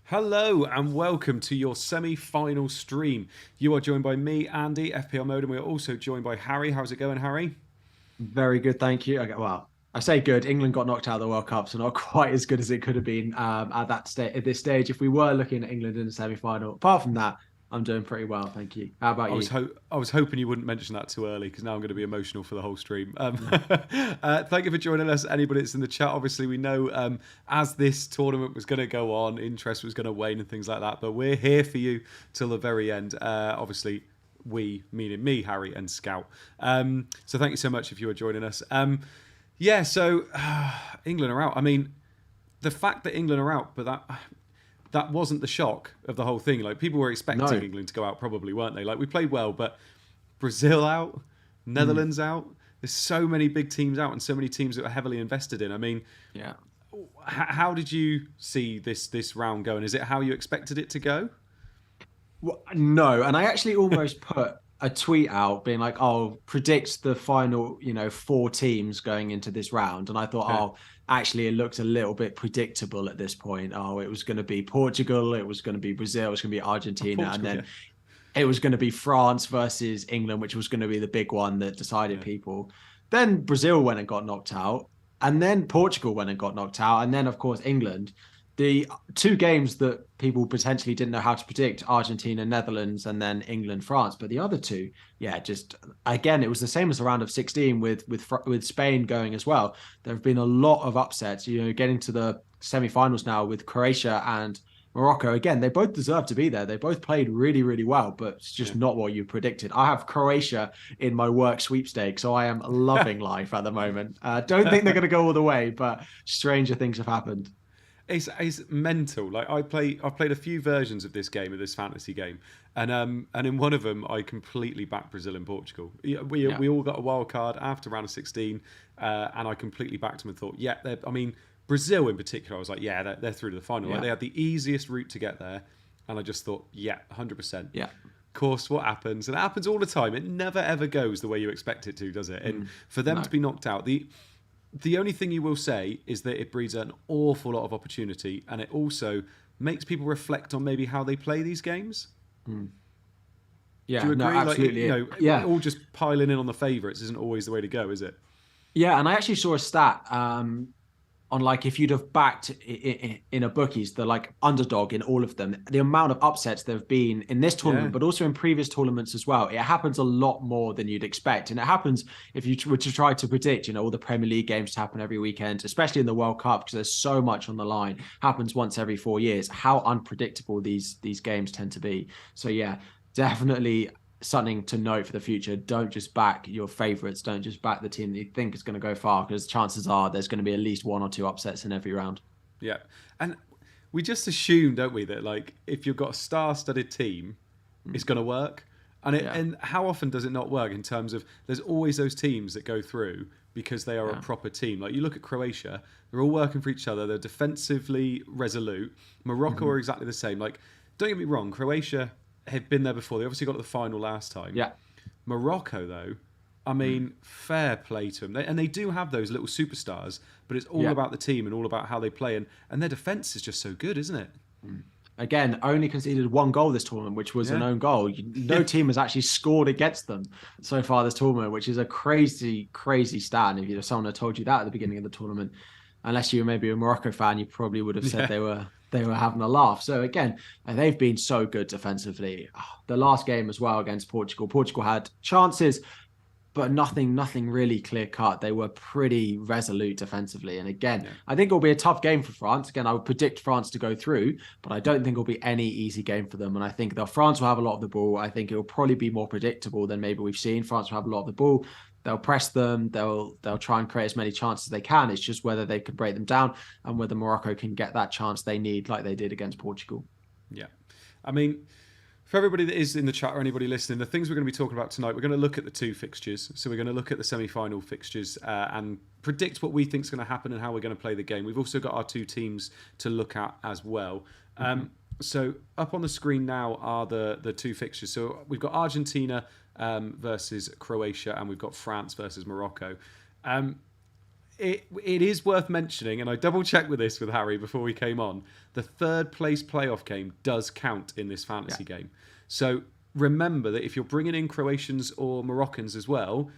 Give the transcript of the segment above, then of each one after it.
Hello and welcome to your semi-final stream. You are joined by me, Andy, FPL Mode, and we are also joined by Harry. How's it going, Harry? Very good, thank you. Okay, well, I say good. England got knocked out of the World Cup, so not quite as good as it could have been at at this stage. If we were looking at England in the semi-final, apart from that, I'm doing pretty well, thank you. How about you? I was hoping you wouldn't mention that too early because now I'm going to be emotional for the whole stream. No. Thank you for joining us. Anybody that's in the chat, obviously we know as this tournament was going to go on, interest was going to wane and things like that. But we're here for you till the very end. Obviously, we meaning me, Harry, and Scout. So thank you so much if you are joining us. So England are out. I mean, the fact that England are out, but that wasn't the shock of the whole thing. Like people were expecting No. England to go out, probably weren't they? Like we played well, but Brazil out, Mm, Netherlands out. There's so many big teams out, and so many teams that are heavily invested in. I mean, yeah. how did you see this round going? Is it how you expected it to go? Well, no, and I actually almost put a tweet out being like, "Oh, predict the final, four teams going into this round." And I thought, Yeah, "Oh, actually, it looked a little bit predictable at this point. Oh, it was going to be Portugal, it was going to be Brazil, it was going to be Argentina, and Portugal. Yeah, then it was going to be France versus England, which was going to be the big one that decided yeah, people. Then Brazil went and got knocked out, and then Portugal went and got knocked out, and then of course England. The two games that people potentially didn't know how to predict: Argentina, Netherlands, and then England, France. But the other two, yeah, just again, it was the same as the round of 16 with Spain going as well. There have been a lot of upsets. Getting to the semi-finals now with Croatia and Morocco, again, they both deserve to be there. They both played really, really well, but it's just not what you predicted. I have Croatia in my work sweepstake, so I am loving life at the moment. Don't think they're yeah. going to go all the way, but stranger things have happened. It's mental. Like I've played a few versions of this game, of this fantasy game, and in one of them I completely backed Brazil and Portugal. Yeah, We Yeah, we all got a wild card after round of 16, and I completely backed them and thought, yeah, I mean Brazil in particular, I was like, yeah, they're through to the final. Like yeah, they had the easiest route to get there, and I just thought, yeah, 100%. yeah. Of course, what happens, and it happens all the time. It never ever goes the way you expect it to, does it? And for them No. to be knocked out, the only thing you will say is that it breeds an awful lot of opportunity, and it also makes people reflect on maybe how they play these games. Mm. Do Yeah, you no, agree? absolutely. Yeah, All just piling in on the favourites isn't always the way to go, is it? yeah. And I actually saw a stat on like if you'd have backed in a bookies the like underdog in all of them, the amount of upsets there have been in this Yeah, tournament, but also in previous tournaments as well. It happens a lot more than you'd expect, and it happens if you were to try to predict, all the Premier League games to happen every weekend, especially in the World Cup because there's so much on the line. Happens once every 4 years. How unpredictable these games tend to be. So yeah, definitely something to note for the future. Don't just back your favorites. Don't just back the team that you think is going to go far, because chances are there's going to be at least one or two upsets in every round. yeah. And we just assume, don't we, that like if you've got a star-studded team, it's Mm. going to work. Yeah, And how often does it not work in terms of there's always those teams that go through because they are a yeah, proper team. Like you look at Croatia, they're all working for each other. They're defensively resolute. Morocco hmm are exactly the same. Like don't get me wrong, Croatia have been there before. They obviously got to the final last time. yeah, Morocco though, I mm. mean, fair play to them. And they do have those little superstars, but it's all Yeah. about the team and all about how they play. And their defense is just so good, isn't it? Mm. Again, only conceded one goal this tournament, which was an Yeah. own goal. No team has actually scored against them so far this tournament, which is a crazy, crazy stat. And if someone had told you that at the beginning of the tournament, unless you were maybe a Morocco fan, you probably would have said Yeah. they were having a laugh. So again, they've been so good defensively. The last game as well against Portugal, Portugal had chances, but nothing really clear cut. They were pretty resolute defensively. And again, Yeah. I think it'll be a tough game for France. Again, I would predict France to go through, but I don't think it'll be any easy game for them. And I think that France will have a lot of the ball. I think it will probably be more predictable than maybe we've seen. France will have a lot of the ball. They'll press them. They'll try and create as many chances as they can. It's just whether they can break them down and whether Morocco can get that chance they need, like they did against Portugal. Yeah. I mean, for everybody that is in the chat or anybody listening, the things we're going to be talking about tonight, we're going to look at the two fixtures. So we're going to look at the semi-final fixtures and predict what we think is going to happen and how we're going to play the game. We've also got our two teams to look at as well. Mm-hmm. So up on the screen now are the two fixtures. So we've got Argentina versus Croatia, and we've got France versus Morocco. Um, it is worth mentioning, and I double checked with this with Harry before we came on. The third place playoff game does count in this fantasy game. So remember that if you're bringing in Croatians or Moroccans as well,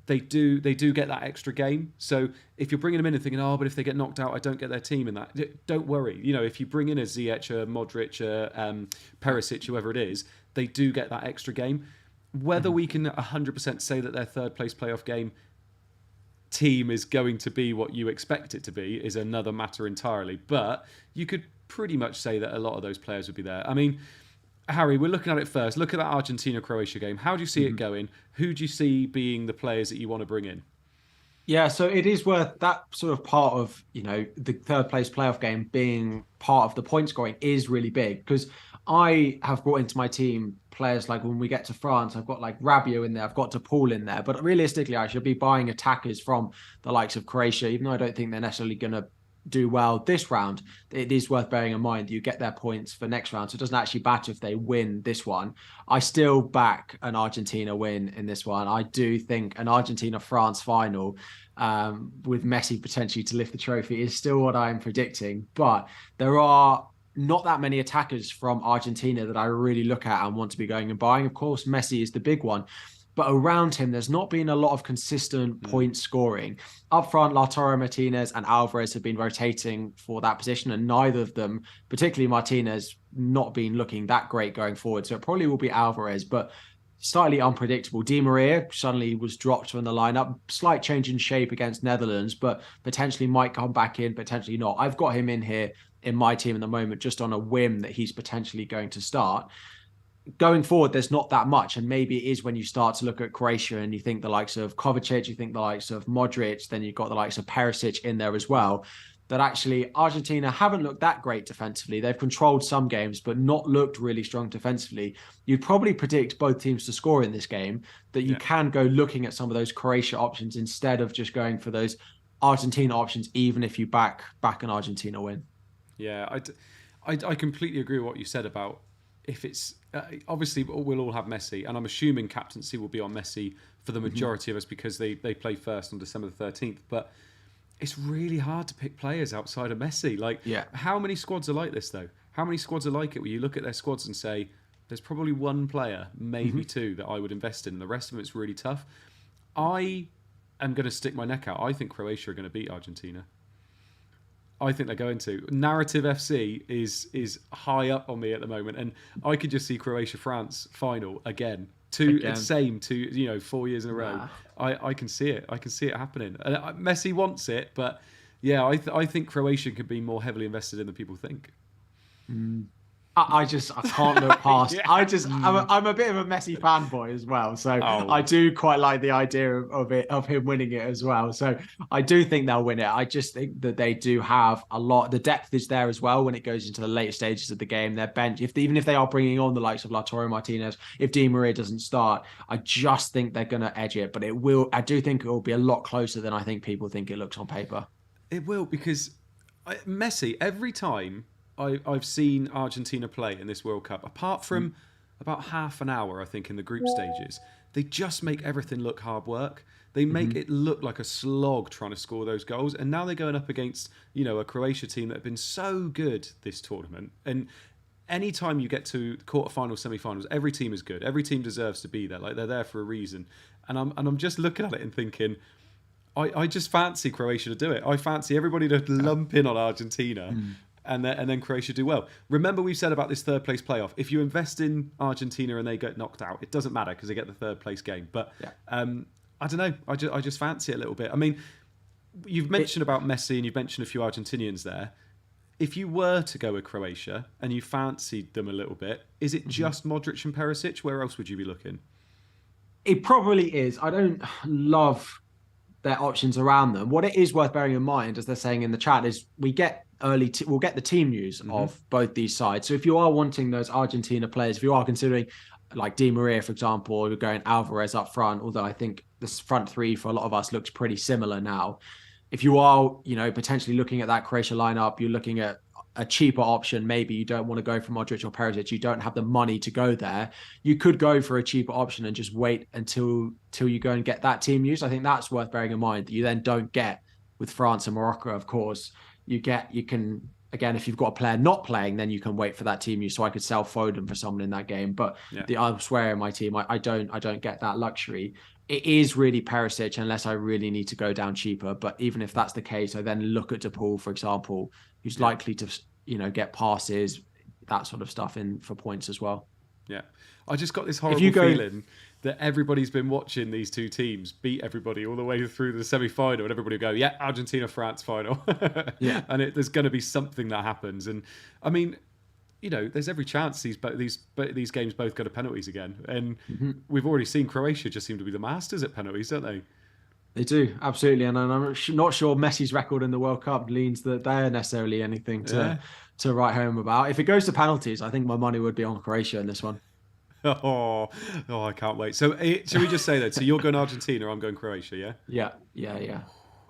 they do get that extra game. So if you're bringing them in and thinking, oh, but if they get knocked out, I don't get their team in that. Don't worry. You know, if you bring in a Ziyech, a Modric, a Perisic, whoever it is, they do get that extra game. Whether we can 100% say that their third place playoff game team is going to be what you expect it to be is another matter entirely. But you could pretty much say that a lot of those players would be there. I mean, Harry, we're looking at it first. Look at that Argentina-Croatia game. How do you see it going? Who do you see being the players that you want to bring in? Yeah, so it is worth that sort of part of, the third place playoff game being part of the point scoring is really big because I have brought into my team players like when we get to France, I've got like Rabiot in there, I've got DePaul in there, but realistically, I should be buying attackers from the likes of Croatia, even though I don't think they're necessarily going to do well this round. It is worth bearing in mind that you get their points for next round, so it doesn't actually matter if they win this one. I still back an Argentina win in this one. I do think an Argentina-France final with Messi potentially to lift the trophy is still what I'm predicting, but there are not that many attackers from Argentina that I really look at and want to be going and buying. Of course, Messi is the big one, but around him, there's not been a lot of consistent point scoring. Up front, Lautaro Martinez and Alvarez have been rotating for that position, and neither of them, particularly Martinez, not been looking that great going forward. So it probably will be Alvarez, but slightly unpredictable. Di Maria suddenly was dropped from the lineup. Slight change in shape against Netherlands, but potentially might come back in, potentially not. I've got him in here in my team at the moment, just on a whim that he's potentially going to start. Going forward, there's not that much. And maybe it is when you start to look at Croatia and you think the likes of Kovacic, you think the likes of Modric, then you've got the likes of Perisic in there as well, that actually Argentina haven't looked that great defensively. They've controlled some games, but not looked really strong defensively. You'd probably predict both teams to score in this game, that you can go looking at some of those Croatia options instead of just going for those Argentina options, even if you back an Argentina win. Yeah, I completely agree with what you said about if it's obviously we'll all have Messi, and I'm assuming captaincy will be on Messi for the majority of us because they play first on December the 13th. But it's really hard to pick players outside of Messi. Like, how many squads are like this though? How many squads are like it where you look at their squads and say, there's probably one player, maybe two, that I would invest in. The rest of it's really tough. I am going to stick my neck out. I think Croatia are going to beat Argentina. I think they're going to. Narrative FC is high up on me at the moment, and I could just see Croatia-France final again. Same 4 years in a row. I can see it. I can see it happening. And Messi wants it, but yeah, I think Croatia could be more heavily invested in than people think. I can't look past. I'm a bit of a Messi fanboy as well, so I do quite like the idea of him winning it as well. So I do think they'll win it. I just think that they do have a lot. The depth is there as well when it goes into the later stages of the game. Their bench, even if they are bringing on the likes of Lautaro Martinez, if Di Maria doesn't start, I just think they're going to edge it. But it will. I do think it will be a lot closer than I think people think it looks on paper. It will, because Messi, every time I've seen Argentina play in this World Cup, apart from about half an hour, I think, in the group stages, they just make everything look hard work. They make it look like a slog trying to score those goals. And now they're going up against, a Croatia team that have been so good this tournament. And anytime you get to quarterfinals, semi-finals, every team is good. Every team deserves to be there. Like, they're there for a reason. And I'm just looking at it and thinking, I just fancy Croatia to do it. I fancy everybody to lump in on Argentina. And then Croatia do well. Remember, we've said about this third place playoff. If you invest in Argentina and they get knocked out, it doesn't matter because they get the third place game. But I don't know. I just fancy it a little bit. I mean, you've mentioned about Messi and you've mentioned a few Argentinians there. If you were to go with Croatia and you fancied them a little bit, is it just Modric and Perisic? Where else would you be looking? It probably is. I don't love their options around them. What it is worth bearing in mind, as they're saying in the chat, is we'll get the team news of both these sides. So if you are wanting those Argentina players, if you are considering like Di Maria, for example, or you're going Alvarez up front, although I think this front three for a lot of us looks pretty similar now. If you are, potentially looking at that Croatia lineup, you're looking at a cheaper option. Maybe you don't want to go for Modric or Perisic. You don't have the money to go there. You could go for a cheaper option and just wait until you go and get that team news. I think that's worth bearing in mind, that you then don't get with France and Morocco, of course, you can again, if you've got a player not playing, then you can wait for that team use. So I could sell Foden for someone in that game. But Yeah. the elsewhere in my team, I don't get that luxury. It is really Perisic unless I really need to go down cheaper. But even if that's the case, I then look at DePaul, for example, who's likely to get passes, that sort of stuff in for points as well. Yeah. I just got this If you horrible go, feeling that everybody's been watching these two teams beat everybody all the way through the semi-final, and everybody will go, yeah, Argentina-France final. yeah, And there's going to be something that happens. And I mean, there's every chance these games both go to penalties again. And we've already seen Croatia just seem to be the masters at penalties, don't they? they do, absolutely. And I'm not sure Messi's record in the World Cup leans that they're necessarily anything Yeah. to write home about. If it goes to penalties, I think my money would be on Croatia in this one. Oh, I can't wait. So, shall we just say that? So, you're going Argentina, I'm going Croatia, yeah? Yeah.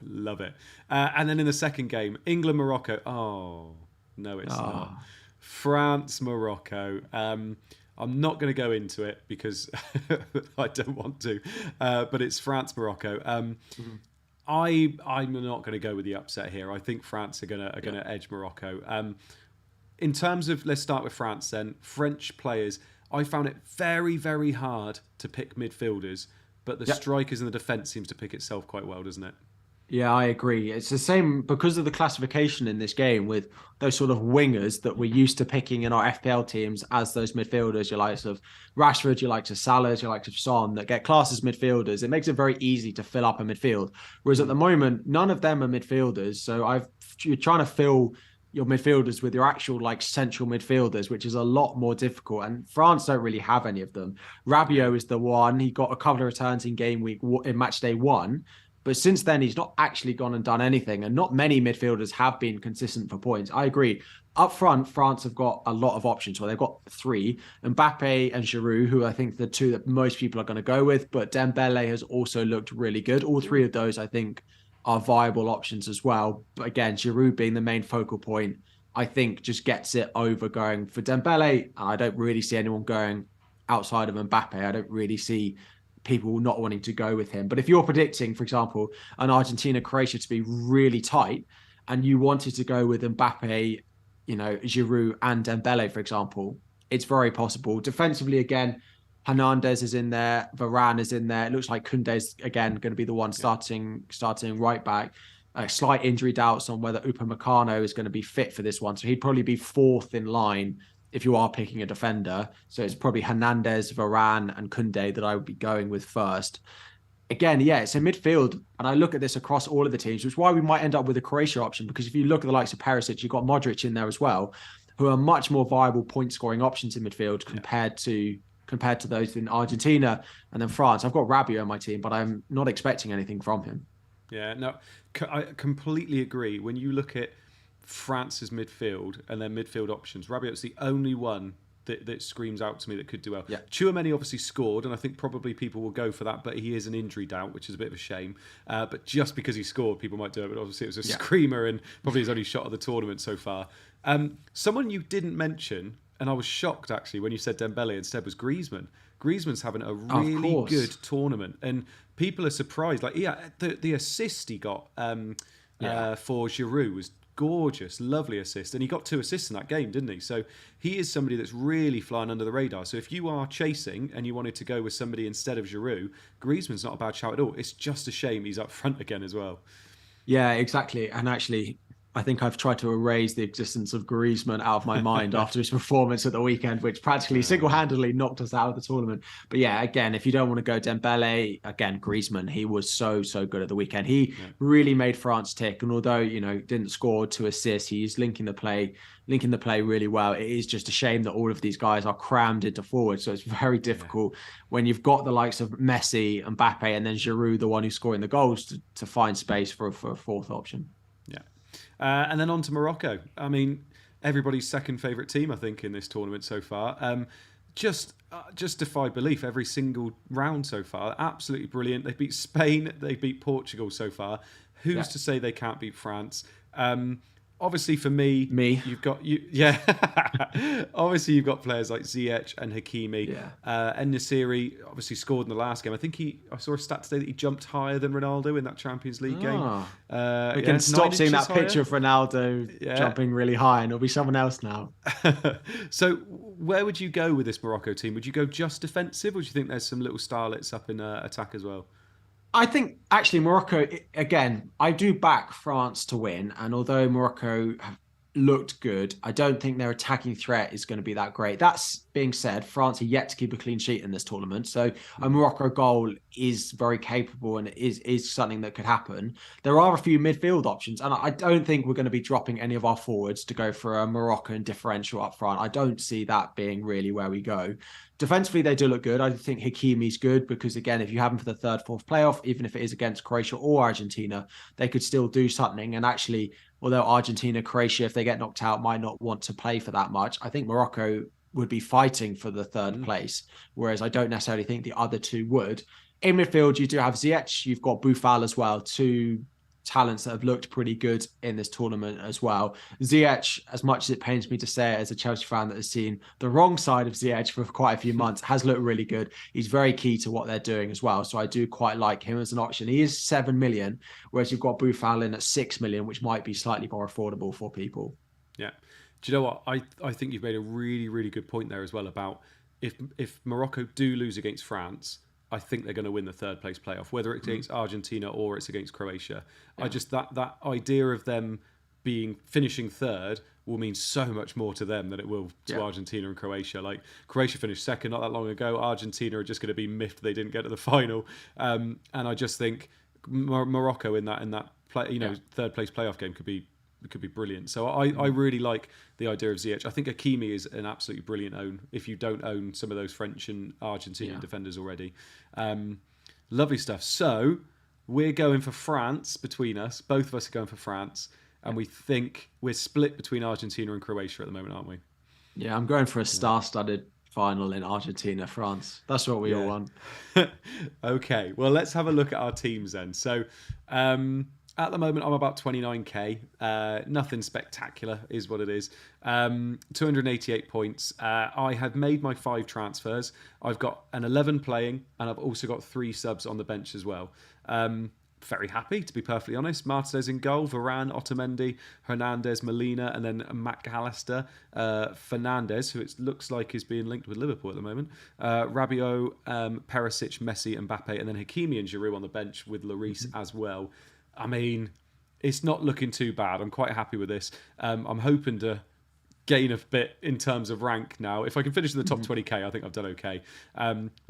Love it. And then in the second game, England, Morocco. Oh, no, it's not. France, Morocco. I'm not going to go into it because I don't want to. But it's France, Morocco. I'm not going to go with the upset here. I think France are going to edge Morocco. In terms of, let's start with France then. French players. I found it very, very hard to pick midfielders, but the strikers and the defence seems to pick itself quite well, doesn't it? Yeah, I agree. It's the same because of the classification in this game with those sort of wingers that we're used to picking in our FPL teams as those midfielders, your likes of Rashford, your likes of Salah, your likes of Son, that get classed as midfielders. It makes it very easy to fill up a midfield. Whereas at the moment, none of them are midfielders. So you're trying to fill your midfielders with your actual central midfielders, which is a lot more difficult. And France don't really have any of them. Rabiot is the one. He got a couple of returns in game week in match day 1. But since then, he's not actually gone and done anything. And not many midfielders have been consistent for points. I agree. Up front, France have got a lot of options. Well, they've got 3, Mbappe and Giroud, who I think the 2 that most people are going to go with. But Dembele has also looked really good. All 3 of those, I think, are viable options as well. But again, Giroud being the main focal point, I think just gets it over going for Dembele. I don't really see anyone going outside of Mbappe. I don't really see people not wanting to go with him. But if you're predicting, for example, an Argentina-Croatia to be really tight and you wanted to go with Mbappe, Giroud and Dembele, for example, it's very possible. Defensively, again, Hernandez is in there, Varane is in there. It looks like Koundé's again going to be the one starting right back. Slight injury doubts on whether Upamecano is going to be fit for this one. So he'd probably be 4th in line if you are picking a defender. So it's probably Hernandez, Varane, and Koundé that I would be going with first. Again, it's a midfield, and I look at this across all of the teams, which is why we might end up with a Croatia option, because if you look at the likes of Perisic, you've got Modric in there as well, who are much more viable point-scoring options in midfield compared to those in Argentina and then France. I've got Rabiot on my team, but I'm not expecting anything from him. Yeah, no, I completely agree. When you look at France's midfield and their midfield options, Rabiot's the only one that screams out to me that could do well. Yeah. Tchouaméni obviously scored, and I think probably people will go for that, but he is an injury doubt, which is a bit of a shame. But just because he scored, people might do it. But obviously it was a screamer and probably his only shot of the tournament so far. Someone you didn't mention, and I was shocked actually when you said Dembele instead, was Griezmann. Griezmann's having a really good tournament, and people are surprised. The assist he got for Giroud was gorgeous, lovely assist, and he got 2 assists in that game, didn't he? So he is somebody that's really flying under the radar. So if you are chasing and you wanted to go with somebody instead of Giroud, Griezmann's not a bad shout at all. It's just a shame he's up front again as well. Yeah, exactly. And actually, I think I've tried to erase the existence of Griezmann out of my mind after his performance at the weekend, which practically single-handedly knocked us out of the tournament. But yeah, again, if you don't want to go Dembele, again, Griezmann, he was so good at the weekend. He really made France tick. And although, didn't score 2 assists, he's linking the play really well. It is just a shame that all of these guys are crammed into forward. So it's very difficult when you've got the likes of Messi, Mbappe, and then Giroud, the one who's scoring the goals, to find space for a 4th option. Yeah. And then on to Morocco. I mean, everybody's second favourite team, I think, in this tournament so far. Just defy belief every single round so far. Absolutely brilliant. They beat Spain. They beat Portugal so far. Who's to say they can't beat France? obviously for me, Me. you've got yeah. Obviously, you've got players like Ziyech and Hakimi. Yeah. And Nasiri obviously scored in the last game. I think I saw a stat today that he jumped higher than Ronaldo in that Champions League game. Ah. We Yeah, can stop 9 seeing inches that higher. picture of Ronaldo Yeah. jumping really high, and it'll be someone else now. So, where would you go with this Morocco team? Would you go just defensive, or do you think there's some little starlets up in attack as well? I think actually Morocco, again, I do back France to win. And although Morocco have looked good, I don't think their attacking threat is going to be that great. That's being said, France are yet to keep a clean sheet in this tournament. So a Morocco goal is very capable and is something that could happen. There are a few midfield options. And I don't think we're going to be dropping any of our forwards to go for a Moroccan differential up front. I don't see that being really where we go. Defensively, they do look good. I think Hakimi's good because, again, if you have him for the third, fourth playoff, even if it is against Croatia or Argentina, they could still do something. And actually, although Argentina, Croatia, if they get knocked out, might not want to play for that much, I think Morocco would be fighting for the third place, whereas I don't necessarily think the other two would. In midfield, you do have Ziyech, you've got Boufal as well, two talents that have looked pretty good in this tournament as well. Ziyech, as much as it pains me to say it as a Chelsea fan that has seen the wrong side of Ziyech for quite a few months, has looked really good. He's very key to what they're doing as well. So I do quite like him as an option. He is 7 million, whereas you've got Boufal in at 6 million, which might be slightly more affordable for people. Yeah. Do you know what? I think you've made a really, really good point there as well about if Morocco do lose against France, I think they're going to win the third place playoff, whether it's against Argentina or it's against Croatia. Yeah. I just that idea of them finishing third will mean so much more to them than it will to Argentina and Croatia. Like Croatia finished second not that long ago. Argentina are just going to be miffed they didn't get to the final. And I just think Morocco in that third place playoff game could be brilliant. So I really like the idea of Ziyech. I think Hakimi is an absolutely brilliant own if you don't own some of those French and Argentinian defenders already. Lovely stuff. So we're going for France between us. Both of us are going for France. And we think we're split between Argentina and Croatia at the moment, aren't we? Yeah, I'm going for a star-studded final in Argentina, France. That's what we all want. Okay, well, let's have a look at our teams then. So at the moment, I'm about 29k. Nothing spectacular is what it is. 288 points. I have made my 5 transfers. I've got an 11 playing, and I've also got 3 subs on the bench as well. Very happy, to be perfectly honest. Martinez in goal, Varane, Otamendi, Hernandez, Molina, and then McAllister, Fernandez, who it looks like is being linked with Liverpool at the moment, Rabiot, Perisic, Messi, and Mbappe, and then Hakimi and Giroud on the bench with Lloris as well. I mean, it's not looking too bad. I'm quite happy with this. I'm hoping to gain a bit in terms of rank now. If I can finish in the top 20k, I think I've done okay.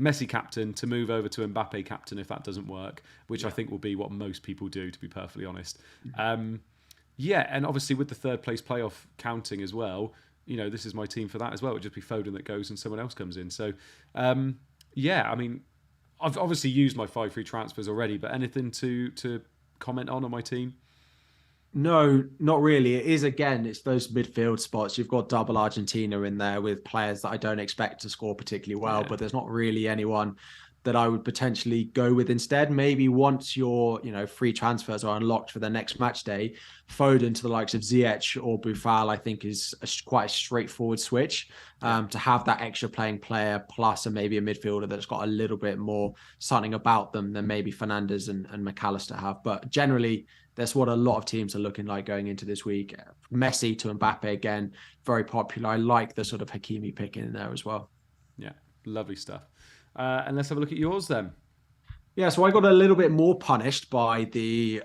Messi captain to move over to Mbappe captain if that doesn't work, which I think will be what most people do, to be perfectly honest. And obviously with the third place playoff counting as well, this is my team for that as well. It would just be Foden that goes and someone else comes in. So, I mean, I've obviously used my 5 free transfers already, but anything to comment on my team? No, not really. It is, again, it's those midfield spots. You've got double Argentina in there with players that I don't expect to score particularly well, but there's not really anyone that I would potentially go with instead. Maybe once your, free transfers are unlocked for the next match day, Foden to the likes of Ziyech or Boufal, I think is quite a straightforward switch. To have that extra playing player plus maybe a midfielder that's got a little bit more something about them than maybe Fernandez and McAllister have. But generally, that's what a lot of teams are looking like going into this week. Messi to Mbappe, again, very popular. I like the sort of Hakimi pick in there as well. Yeah, lovely stuff. And let's have a look at yours then. Yeah, so I got a little bit more punished by the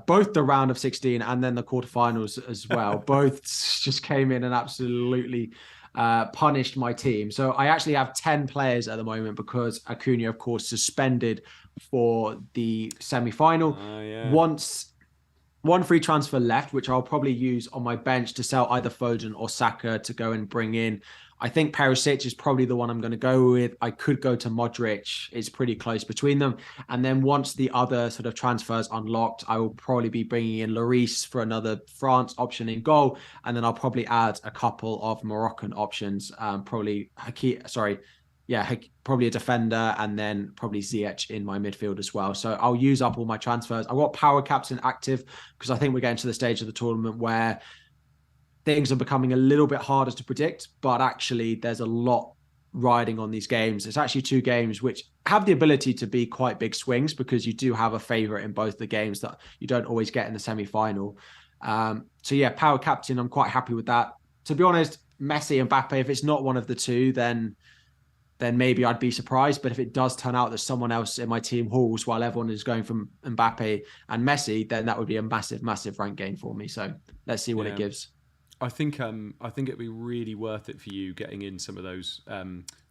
both the round of 16 and then the quarterfinals as well. Both just came in and absolutely punished my team. So I actually have 10 players at the moment because Acuna, of course, suspended for the semi-final. Once one free transfer left, which I'll probably use on my bench to sell either Foden or Saka to go and bring in. I think Perisic is probably the one I'm going to go with. I could go to Modric. It's pretty close between them. And then once the other sort of transfers unlocked, I will probably be bringing in Lloris for another France option in goal. And then I'll probably add a couple of Moroccan options. Probably a defender and then probably Ziyech in my midfield as well. So I'll use up all my transfers. I've got power captain active because I think we're getting to the stage of the tournament where things are becoming a little bit harder to predict, but actually there's a lot riding on these games. It's actually two games which have the ability to be quite big swings because you do have a favorite in both the games that you don't always get in the semi-final. So yeah, power captain, I'm quite happy with that. To be honest, Messi and Mbappe, if it's not one of the two, then maybe I'd be surprised. But if it does turn out that someone else in my team hauls while everyone is going from Mbappe and Messi, then that would be a massive, massive rank gain for me. So let's see what it Yeah. gives. I think it'd be really worth it for you getting in some of those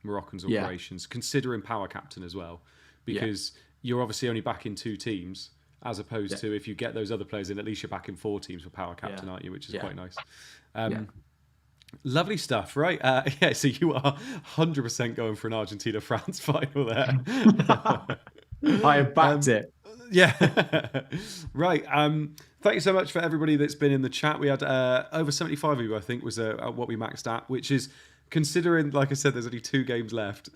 Moroccans or Yeah. Croatians, considering power captain as well, Yeah. because you're obviously only backing two teams, as opposed Yeah. to if you get those other players in, at least you're backing four teams for power captain, Yeah. aren't you? Which is Yeah. quite nice. Yeah. Lovely stuff, right? Yeah, so you are 100% going for an Argentina France final there. I have backed it. Yeah. Right. Thank you so much for everybody that's been in the chat. We had over 75 of you, I think, was what we maxed at, which is, considering, like I said, there's only 2 games left.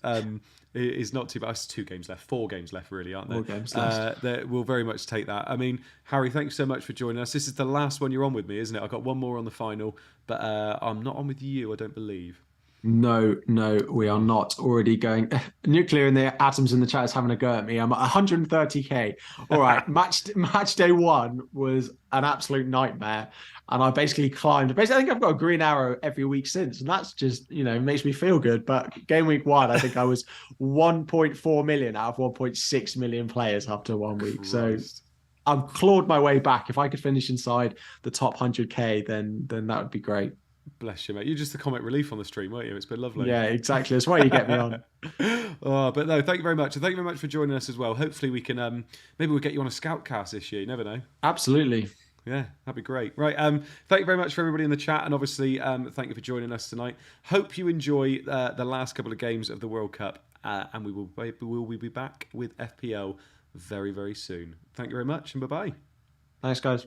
Is not too bad. It's 2 games left, 4 games left, really, aren't there? 4 games left. We'll very much take that. I mean, Harry, thanks so much for joining us. This is the last one you're on with me, isn't it? I've got one more on the final, but I'm not on with you, I don't believe. No, we are not already going. Nuclear in the atoms in the chat is having a go at me. I'm at 130k. All right, match day 1 was an absolute nightmare, and I basically climbed. Basically, I think I've got a green arrow every week since, and that's just makes me feel good. But game week 1, I think I was 1.4 million out of 1.6 million players after 1 week. Christ. So I've clawed my way back. If I could finish inside the top 100k, then that would be great. Bless you, mate. You're just the comic relief on the stream, weren't you? It's been lovely. Yeah, exactly. That's why you get me on. But no, thank you very much. And thank you very much for joining us as well. Hopefully we can, maybe we'll get you on a scout cast this year. You never know. Absolutely. Yeah, that'd be great. Right. Thank you very much for everybody in the chat. And obviously, thank you for joining us tonight. Hope you enjoy the last couple of games of the World Cup. And we will be back with FPL very, very soon. Thank you very much and bye-bye. Thanks, guys.